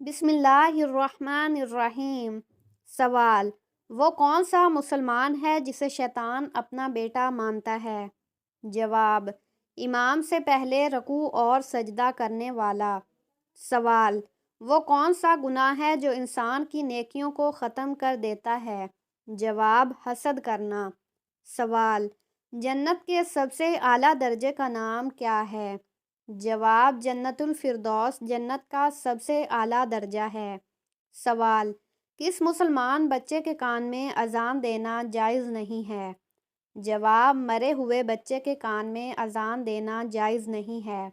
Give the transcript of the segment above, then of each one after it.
بسم اللہ الرحمن الرحیم۔ سوال: وہ کون سا مسلمان ہے جسے شیطان اپنا بیٹا مانتا ہے؟ جواب: امام سے پہلے رکوع اور سجدہ کرنے والا۔ سوال: وہ کون سا گناہ ہے جو انسان کی نیکیوں کو ختم کر دیتا ہے؟ جواب: حسد کرنا۔ سوال: جنت کے سب سے اعلیٰ درجے کا نام کیا ہے؟ جواب: جنت الفردوس جنت کا سب سے اعلیٰ درجہ ہے۔ سوال: کس مسلمان بچے کے کان میں اذان دینا جائز نہیں ہے؟ جواب: مرے ہوئے بچے کے کان میں اذان دینا جائز نہیں ہے۔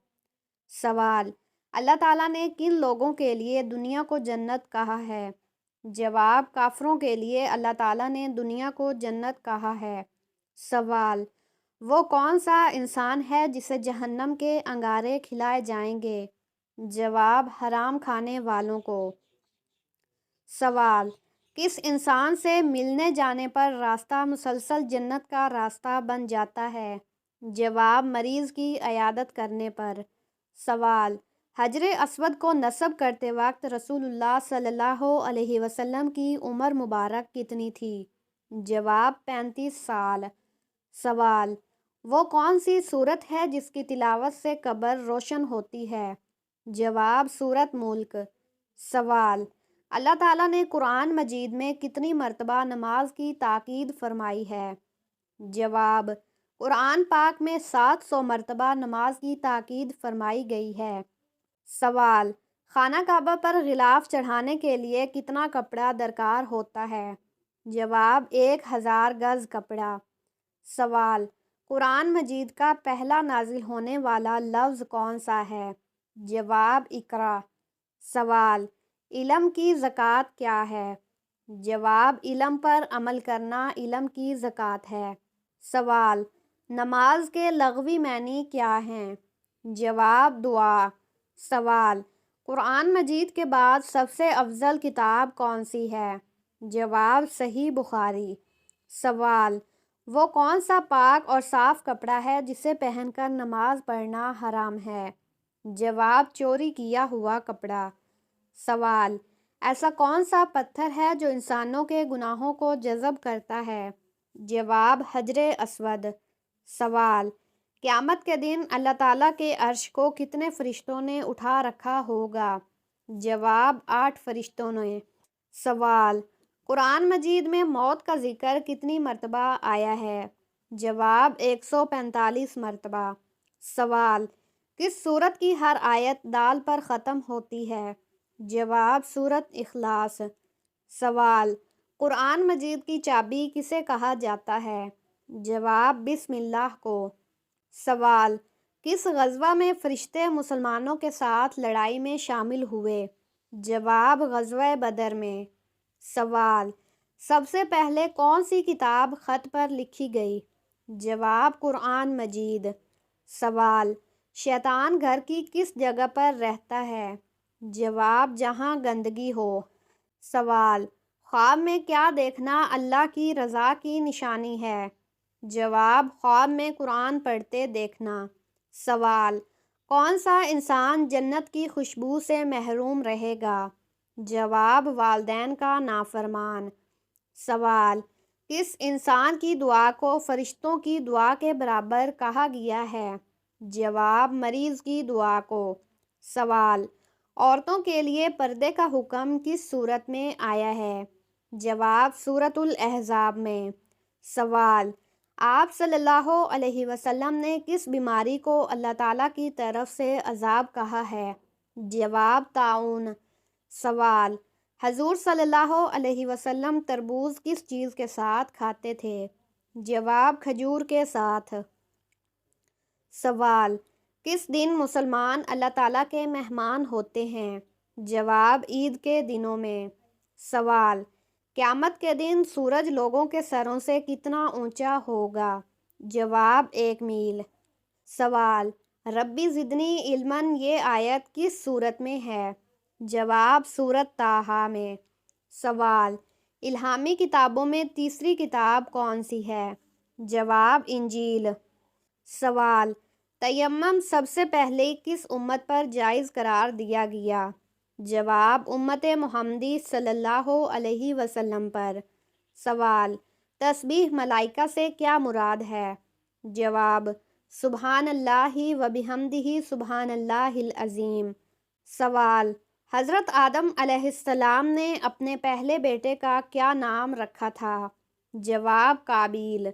سوال: اللہ تعالیٰ نے کن لوگوں کے لیے دنیا کو جنت کہا ہے؟ جواب: کافروں کے لیے اللہ تعالیٰ نے دنیا کو جنت کہا ہے۔ سوال: وہ کون سا انسان ہے جسے جہنم کے انگارے کھلائے جائیں گے؟ جواب: حرام کھانے والوں کو۔ سوال: کس انسان سے ملنے جانے پر راستہ مسلسل جنت کا راستہ بن جاتا ہے؟ جواب: مریض کی عیادت کرنے پر۔ سوال: حجر اسود کو نصب کرتے وقت رسول اللہ صلی اللہ علیہ وسلم کی عمر مبارک کتنی تھی؟ جواب: 35 سال۔ سوال: وہ کون سی سورت ہے جس کی تلاوت سے قبر روشن ہوتی ہے؟ جواب: سورۃ ملک۔ سوال: اللہ تعالیٰ نے قرآن مجید میں کتنی مرتبہ نماز کی تاکید فرمائی ہے؟ جواب: قرآن پاک میں 700 مرتبہ نماز کی تاکید فرمائی گئی ہے۔ سوال: خانہ کعبہ پر غلاف چڑھانے کے لیے کتنا کپڑا درکار ہوتا ہے؟ جواب: 1000 گز کپڑا۔ سوال: قرآن مجید کا پہلا نازل ہونے والا لفظ کون سا ہے؟ جواب: اقرا۔ سوال: علم کی زکوٰۃ کیا ہے؟ جواب: علم پر عمل کرنا علم کی زکوٰۃ ہے۔ سوال: نماز کے لغوی معنی کیا ہیں؟ جواب: دعا۔ سوال: قرآن مجید کے بعد سب سے افضل کتاب کون سی ہے؟ جواب: صحیح بخاری۔ سوال: وہ کون سا پاک اور صاف کپڑا ہے جسے پہن کر نماز پڑھنا حرام ہے؟ جواب: چوری کیا ہوا کپڑا۔ سوال: ایسا کون سا پتھر ہے جو انسانوں کے گناہوں کو جذب کرتا ہے؟ جواب: حجر اسود۔ سوال: قیامت کے دن اللہ تعالیٰ کے عرش کو کتنے فرشتوں نے اٹھا رکھا ہوگا؟ جواب: 8 فرشتوں نے۔ سوال: قرآن مجید میں موت کا ذکر کتنی مرتبہ آیا ہے؟ جواب: 145 مرتبہ۔ سوال: کس سورت کی ہر آیت دال پر ختم ہوتی ہے؟ جواب: سورۃ اخلاص۔ سوال: قرآن مجید کی چابی کسے کہا جاتا ہے؟ جواب: بسم اللہ کو۔ سوال: کس غزوہ میں فرشتے مسلمانوں کے ساتھ لڑائی میں شامل ہوئے؟ جواب: غزوہ بدر میں۔ سوال: سب سے پہلے کون سی کتاب خط پر لکھی گئی؟ جواب: قرآن مجید۔ سوال: شیطان گھر کی کس جگہ پر رہتا ہے؟ جواب: جہاں گندگی ہو۔ سوال: خواب میں کیا دیکھنا اللہ کی رضا کی نشانی ہے؟ جواب: خواب میں قرآن پڑھتے دیکھنا۔ سوال: کون سا انسان جنت کی خوشبو سے محروم رہے گا؟ جواب: والدین کا نافرمان۔ سوال: کس انسان کی دعا کو فرشتوں کی دعا کے برابر کہا گیا ہے؟ جواب: مریض کی دعا کو۔ سوال: عورتوں کے لیے پردے کا حکم کس سورت میں آیا ہے؟ جواب: سورۃ الاحزاب میں۔ سوال: آپ صلی اللہ علیہ وسلم نے کس بیماری کو اللہ تعالیٰ کی طرف سے عذاب کہا ہے؟ جواب: طاعون۔ سوال: حضور صلی اللہ علیہ وسلم تربوز کس چیز کے ساتھ کھاتے تھے؟ جواب: کھجور کے ساتھ۔ سوال: کس دن مسلمان اللہ تعالیٰ کے مہمان ہوتے ہیں؟ جواب: عید کے دنوں میں۔ سوال: قیامت کے دن سورج لوگوں کے سروں سے کتنا اونچا ہوگا؟ جواب: 1 میل۔ سوال: ربی زدنی علماً یہ آیت کس سورت میں ہے؟ جواب: سورۃ طٰہٰ میں۔ سوال: الہامی کتابوں میں تیسری کتاب کون سی ہے؟ جواب: انجیل۔ سوال: تیمم سب سے پہلے کس امت پر جائز قرار دیا گیا؟ جواب امت محمدی صلی اللہ علیہ وسلم پر۔ سوال تسبیح ملائکہ سے کیا مراد ہے؟ جواب سبحان اللہ و بحمدہ سبحان اللہ العظیم۔ سوال حضرت آدم علیہ السلام نے اپنے پہلے بیٹے کا کیا نام رکھا تھا؟ جواب قابیل۔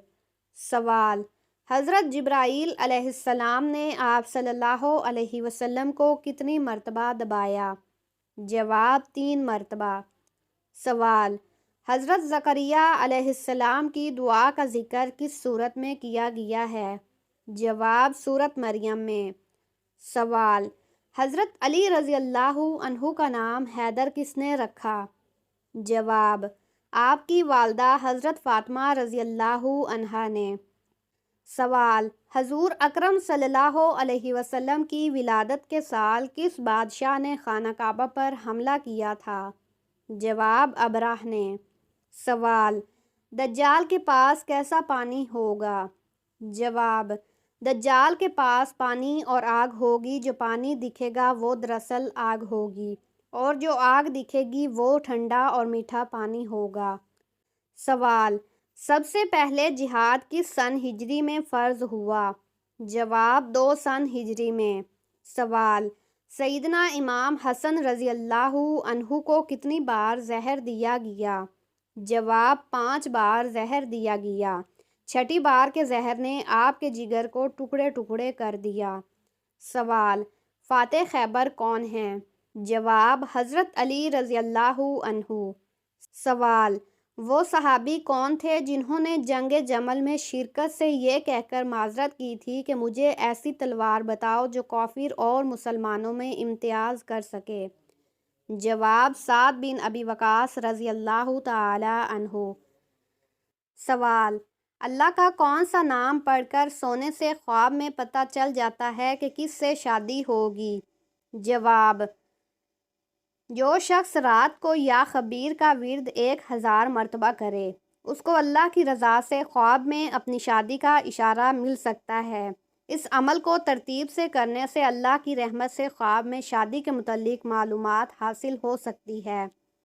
سوال حضرت جبرائیل علیہ السلام نے آپ صلی اللہ علیہ وسلم کو کتنی مرتبہ دبایا؟ جواب 3 مرتبہ۔ سوال حضرت زکریا علیہ السلام کی دعا کا ذکر کس صورت میں کیا گیا ہے؟ جواب سورۃ مریم میں۔ سوال حضرت علی رضی اللہ عنہ کا نام حیدر کس نے رکھا؟ جواب آپ کی والدہ حضرت فاطمہ رضی اللہ عنہا نے۔ سوال حضور اکرم صلی اللہ علیہ وسلم کی ولادت کے سال کس بادشاہ نے خانہ کعبہ پر حملہ کیا تھا؟ جواب ابرہ نے۔ سوال دجال کے پاس کیسا پانی ہوگا؟ جواب دجال کے پاس پانی اور آگ ہوگی، جو پانی دکھے گا وہ دراصل آگ ہوگی، اور جو آگ دکھے گی وہ ٹھنڈا اور میٹھا پانی ہوگا۔ سوال سب سے پہلے جہاد کس سن ہجری میں فرض ہوا؟ جواب 2 سن ہجری میں۔ سوال سیدنا امام حسن رضی اللہ عنہ کو کتنی بار زہر دیا گیا؟ جواب 5 بار زہر دیا گیا، 6ٹھی بار کے زہر نے آپ کے جگر کو ٹکڑے ٹکڑے کر دیا۔ سوال فاتح خیبر کون ہیں؟ جواب حضرت علی رضی اللہ عنہ۔ سوال وہ صحابی کون تھے جنہوں نے جنگ جمل میں شرکت سے یہ کہہ کر معذرت کی تھی کہ مجھے ایسی تلوار بتاؤ جو کافر اور مسلمانوں میں امتیاز کر سکے؟ جواب سعد بن ابی وقاص رضی اللہ تعالی عنہ۔ سوال اللہ کا کون سا نام پڑھ کر سونے سے خواب میں پتہ چل جاتا ہے کہ کس سے شادی ہوگی؟ جواب جو شخص رات کو یا خبیر کا ورد 1000 مرتبہ کرے، اس کو اللہ کی رضا سے خواب میں اپنی شادی کا اشارہ مل سکتا ہے۔ اس عمل کو ترتیب سے کرنے سے اللہ کی رحمت سے خواب میں شادی کے متعلق معلومات حاصل ہو سکتی ہے۔